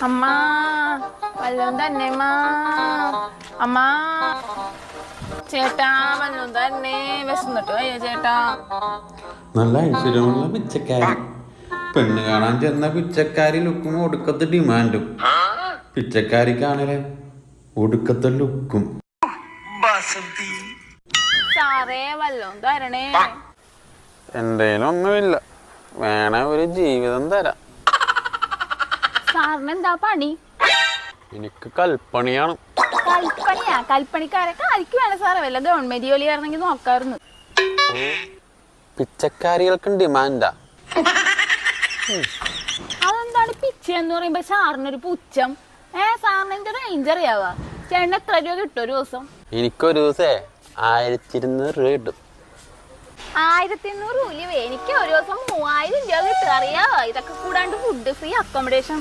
അമ്മ വല്ലതും തന്നെ അമ്മ. ചേട്ടാ വല്ലതും തന്നെ, വിശന്നിട്ട് വയ്യ ചേട്ടാ. നല്ല ഐശ്വര്യമുള്ള പിച്ചക്കാരി. പെണ്ണ് കാണാൻ ചെന്ന പിച്ചക്കാരി ലുക്കും ഒടുക്കത്തെ ഡിമാൻഡും. പിച്ചക്കാരിക്കാണല്ലേ ഒടുക്കത്തെ ലുക്കും. സാറേ വല്ലതും തരണേ. എന്തേലും ഒന്നുമില്ല, വേണ ഒരു ജീവിതം തരാം. സാറിന് എന്താ പണി? എനിക്ക് കൽപ്പണിയാണ്. കൽപ്പണിയാ? കൽപ്പണിക്കാരൊക്കെ ആയിരിക്കും വേണം സാറേ. വല്ല ഗവൺമെന്റ് ജോലി ആയിരുന്നെങ്കിൽ നോക്കാറുണ്ട്. പിച്ചക്കാരികൾക്കും ഡിമാൻഡാ. അതെന്താണ് പിച്ച എന്ന് പറയുമ്പോ സാറിനൊരു പുച്ഛം? സാറിന് എന്റെ റേഞ്ച് അറിയാവാ? ചേട്ടന് എത്ര രൂപ കിട്ടും ഒരു ദിവസം? എനിക്കൊരു ദിവസേ 1200 രൂപ കിട്ടും. 1200 രൂപ? എനിക്ക് ഒരു ദിവസം 3000 രൂപ കിട്ടും അറിയാവോ? ഇതൊക്കെ കൂടാണ്ട് ഫുഡ് ഫ്രീ, അക്കോമഡേഷൻ